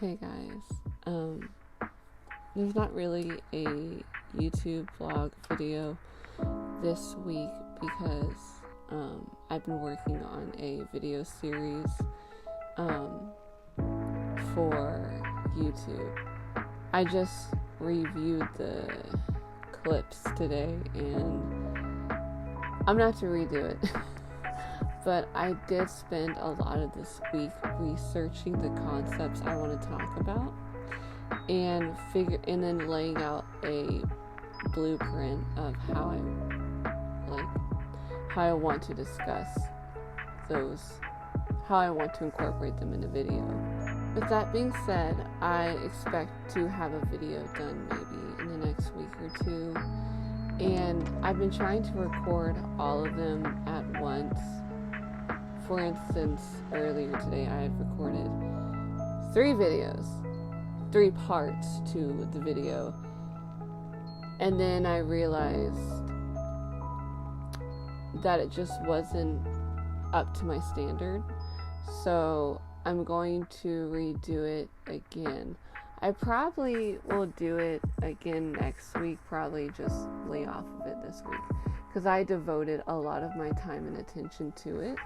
Hey guys, there's not really a YouTube vlog video this week because I've been working on a video series for YouTube. I just reviewed the clips today and I'm gonna have to redo it. But I did spend a lot of this week researching the concepts I want to talk about and then laying out a blueprint of how I want to discuss those, how I want to incorporate them in a video. With that being said, I expect to have a video done maybe in the next week or two, and I've been trying to record all of them at once. For instance, earlier today I had recorded 3 videos, 3 parts to the video, and then I realized that it just wasn't up to my standard, so I'm going to redo it again. I probably will do it again next week, probably just lay off of it this week, because I devoted a lot of my time and attention to it.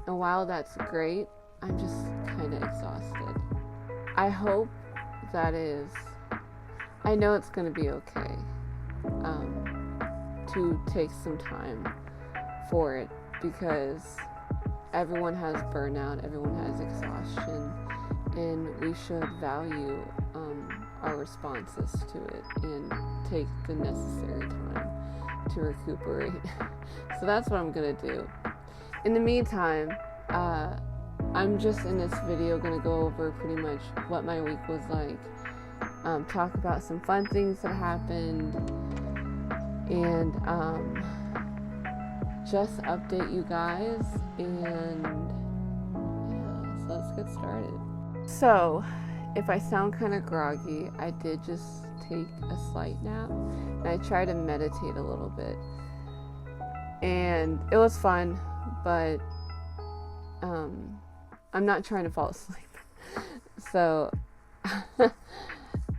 And while that's great, I'm just kind of exhausted. I hope I know it's going to be okay to take some time for it, because everyone has burnout, everyone has exhaustion, and we should value our responses to it and take the necessary time to recuperate. So that's what I'm going to do. In the meantime, I'm just in this video going to go over pretty much what my week was like, talk about some fun things that happened, and just update you guys, and yeah, so let's get started. So, if I sound kind of groggy, I did just take a slight nap, and I tried to meditate a little bit, and it was fun. But I'm not trying to fall asleep. So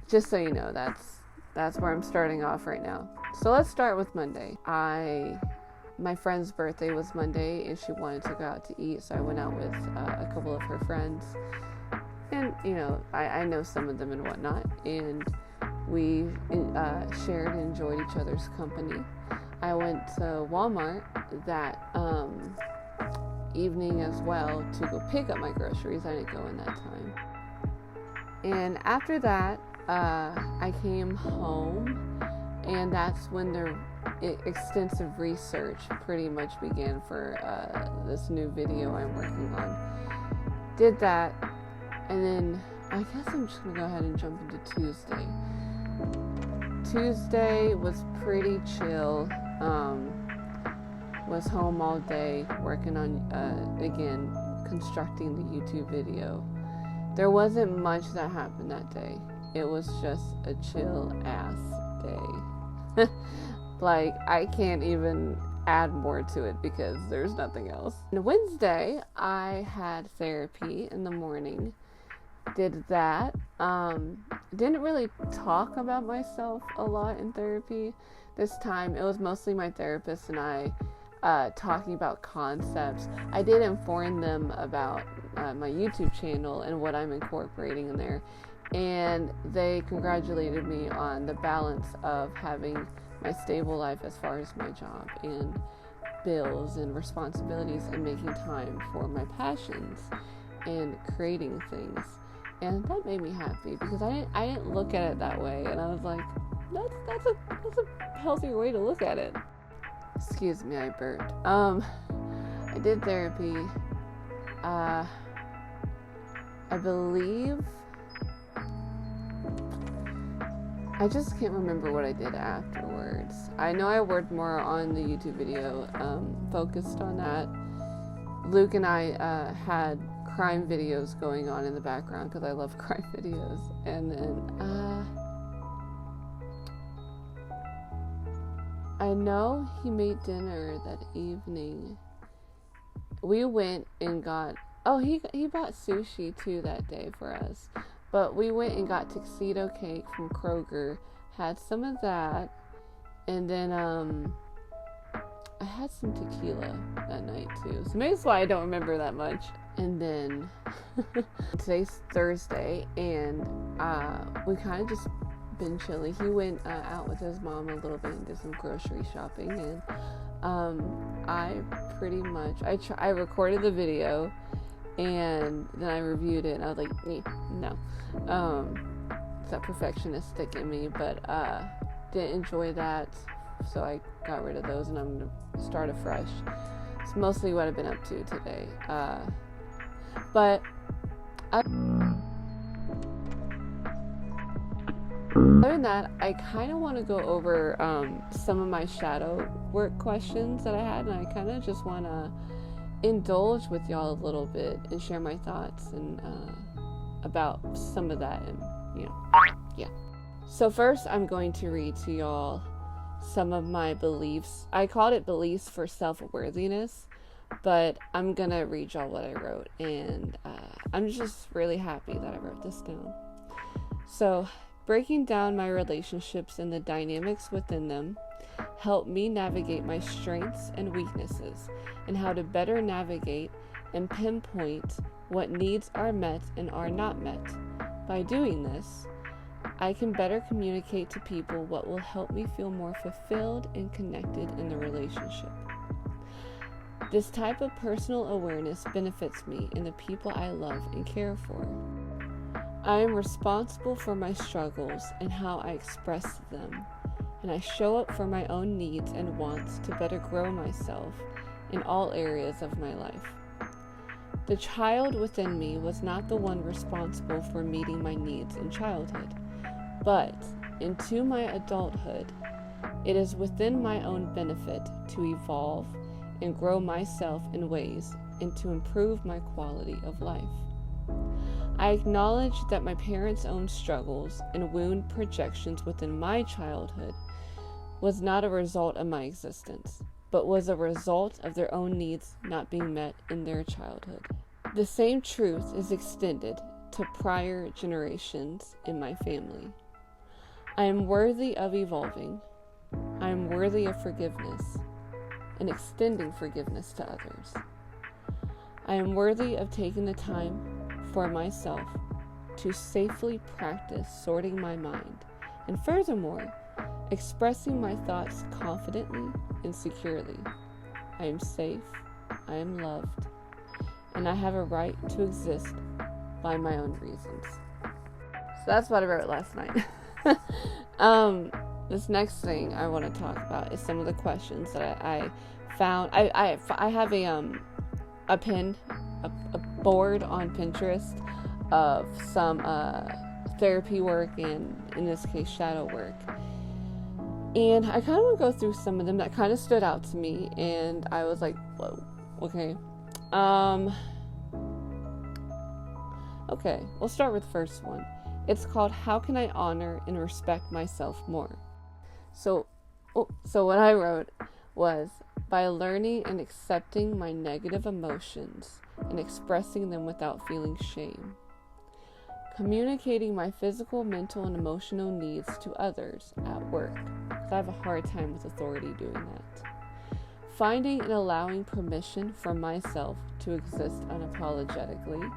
just so you know, that's where I'm starting off right now. So let's start with Monday. My friend's birthday was Monday, and she wanted to go out to eat, so I went out with a couple of her friends, and I know some of them and whatnot, and we shared and enjoyed each other's company. I went to Walmart that evening as well to go pick up my groceries. I didn't go in that time. And after that, I came home, and that's when the extensive research pretty much began for this new video I'm working on. Did that, and then I guess I'm just going to go ahead and jump into Tuesday. Tuesday was pretty chill. Was home all day working on, again, constructing the YouTube video. There wasn't much that happened that day. It was just a chill ass day. Like, I can't even add more to it because there's nothing else. On Wednesday, I had therapy in the morning. Did that. Didn't really talk about myself a lot in therapy this time. It was mostly my therapist and I talking about concepts. I did inform them about my YouTube channel and what I'm incorporating in there, and they congratulated me on the balance of having my stable life as far as my job and bills and responsibilities, and making time for my passions and creating things. And that made me happy, because I didn't look at it that way, and I was like, that's a healthier way to look at it. Excuse me, I burped. I did therapy. I believe I just can't remember what I did afterwards. I know I worked more on the YouTube video, focused on that. Luke and I had crime videos going on in the background because I love crime videos. And then I know he made dinner that evening. We went and got he bought sushi too that day for us. But we went and got tuxedo cake from Kroger, had some of that, and then I had some tequila that night too. So maybe that's why I don't remember that much. And then today's Thursday, and we kind of just been chilling. He went out with his mom a little bit and did some grocery shopping, and I pretty much I recorded the video and then I reviewed it, and I was like, no, it's that perfectionistic in me, but didn't enjoy that, so I got rid of those, and I'm gonna start afresh. It's mostly what I've been up to today, but other than that, I kind of want to go over some of my shadow work questions that I had, and I kind of just want to indulge with y'all a little bit and share my thoughts and about some of that, and yeah. So first, I'm going to read to y'all some of my beliefs. I called it beliefs for self-worthiness, but I'm gonna read y'all what I wrote, and I'm just really happy that I wrote this down. So, breaking down my relationships and the dynamics within them help me navigate my strengths and weaknesses, and how to better navigate and pinpoint what needs are met and are not met. By doing this, I can better communicate to people what will help me feel more fulfilled and connected in the relationship. This type of personal awareness benefits me and the people I love and care for. I am responsible for my struggles and how I express them, and I show up for my own needs and wants to better grow myself in all areas of my life. The child within me was not the one responsible for meeting my needs in childhood, but into my adulthood, it is within my own benefit to evolve and grow myself in ways and to improve my quality of life. I acknowledge that my parents' own struggles and wound projections within my childhood was not a result of my existence, but was a result of their own needs not being met in their childhood. The same truth is extended to prior generations in my family. I am worthy of evolving. I am worthy of forgiveness and extending forgiveness to others. I am worthy of taking the time for myself to safely practice sorting my mind, and furthermore, expressing my thoughts confidently and securely. I am safe, I am loved, and I have a right to exist by my own reasons. So that's what I wrote last night. This next thing I want to talk about is some of the questions that I found. I have a pin, a board on Pinterest of some therapy work, and in this case shadow work, and I kind of want to go through some of them that kind of stood out to me, and I was like, whoa, okay. Okay, we'll start with the first one. It's called How Can I Honor and Respect Myself More? So what I wrote was, by learning and accepting my negative emotions and expressing them without feeling shame. Communicating my physical, mental, and emotional needs to others at work, because I have a hard time with authority doing that. Finding and allowing permission for myself to exist unapologetically.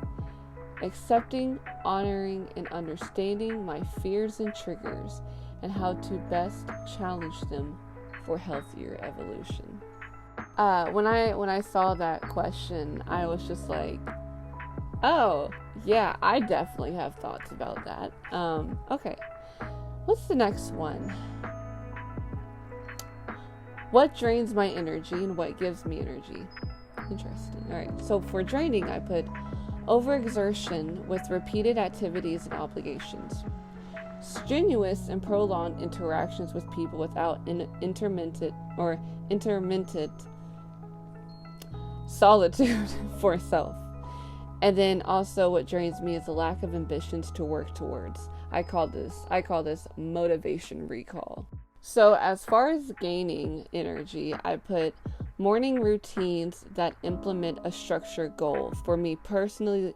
Accepting, honoring, and understanding my fears and triggers, and how to best challenge them for healthier evolution. When I saw that question, I was just like, oh, yeah, I definitely have thoughts about that. Okay, what's the next one? What drains my energy and what gives me energy? Interesting. All right, so for draining, I put overexertion with repeated activities and obligations. Strenuous and prolonged interactions with people without intermittent solitude for self. And then also what drains me is the lack of ambitions to work towards. I call this motivation recall. So as far as gaining energy, I put Morning routines that implement a structured goal for me personally,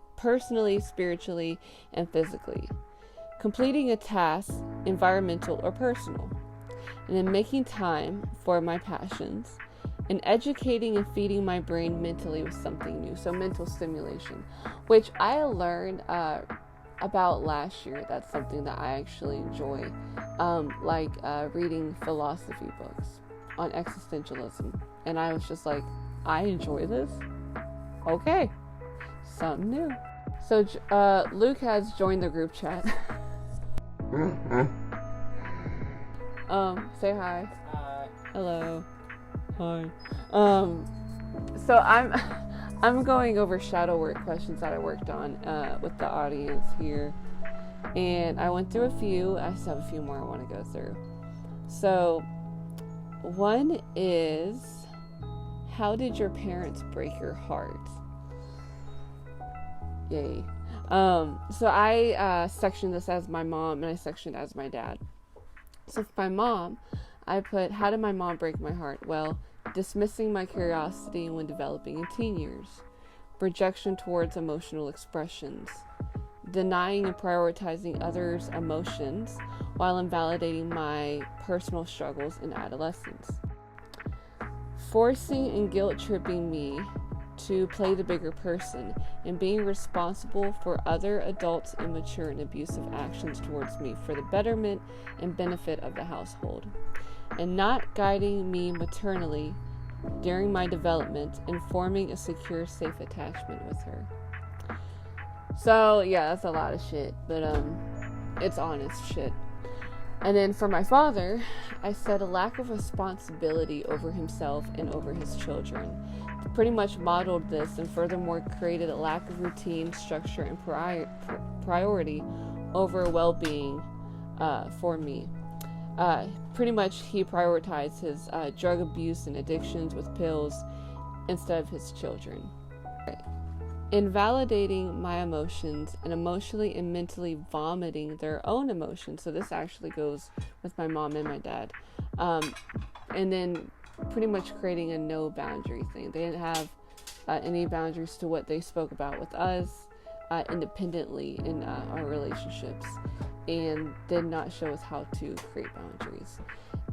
spiritually, and physically. Completing a task, environmental or personal. And then making time for my passions. And educating and feeding my brain mentally with something new. So mental stimulation, which I learned about last year. That's something that I actually enjoy, like reading philosophy books on existentialism. And I was just like, I enjoy this? Okay, something new. So Luke has joined the group chat. Say hi. Hi. Hello. Hi. So I'm going over shadow work questions that I worked on with the audience here, and I went through a few. I still have a few more I want to go through. So one is, how did your parents break your heart? Yay. So I sectioned this as my mom, and I sectioned as my dad. So for my mom, I put, how did my mom break my heart? Well, dismissing my curiosity when developing in teen years, rejection towards emotional expressions, denying and prioritizing others' emotions while invalidating my personal struggles in adolescence, forcing and guilt-tripping me to play the bigger person and being responsible for other adults' immature and abusive actions towards me for the betterment and benefit of the household, and not guiding me maternally during my development and forming a secure, safe attachment with her. So yeah, that's a lot of shit, but it's honest shit. And then for my father, I said a lack of responsibility over himself and over his children. Pretty much modeled this, and furthermore created a lack of routine, structure, and priority over well-being for me. Pretty much he prioritized his drug abuse and addictions with pills instead of his children. Invalidating my emotions and emotionally and mentally vomiting their own emotions. So this actually goes with my mom and my dad. And then pretty much creating a no boundary thing. They didn't have any boundaries to what they spoke about with us independently in our relationships, and did not show us how to create boundaries.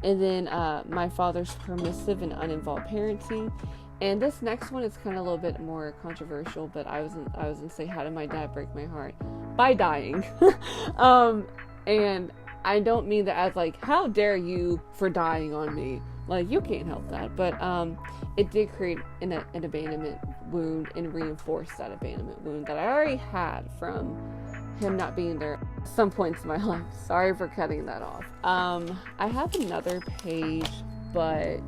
And then my father's permissive and uninvolved parenting. And this next one is kind of a little bit more controversial, but I was gonna say, how did my dad break my heart? By dying. And I don't mean that as like, how dare you for dying on me? Like, you can't help that. But it did create an abandonment wound and reinforce that abandonment wound that I already had from him not being there at some points in my life. Sorry for cutting that off. I have another page, but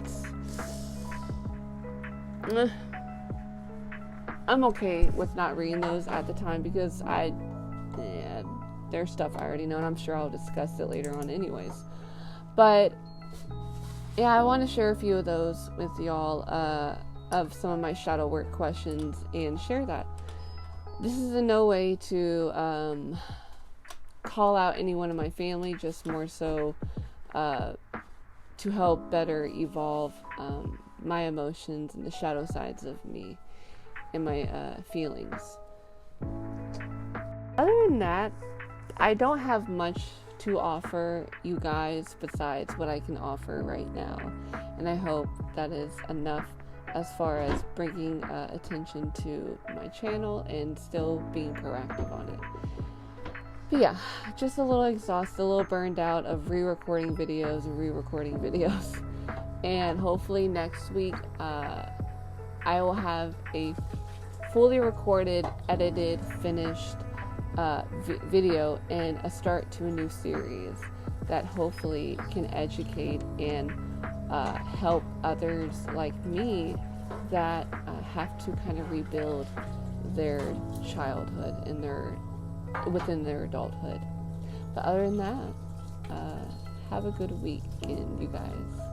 I'm okay with not reading those at the time because there's stuff I already know, and I'm sure I'll discuss it later on anyways. But yeah, I want to share a few of those with y'all, of some of my shadow work questions, and share that. This is in no way to call out anyone in my family, just more so to help better evolve my emotions and the shadow sides of me and my feelings. Other than that, I don't have much to offer you guys besides what I can offer right now, and I hope that is enough as far as bringing attention to my channel and still being proactive on it. But yeah, just a little exhausted, a little burned out of re-recording videos, and hopefully next week I will have a fully recorded, edited, finished video and a start to a new series that hopefully can educate and help others like me that have to kind of rebuild their childhood and within their adulthood. But other than that, have a good weekend, you guys.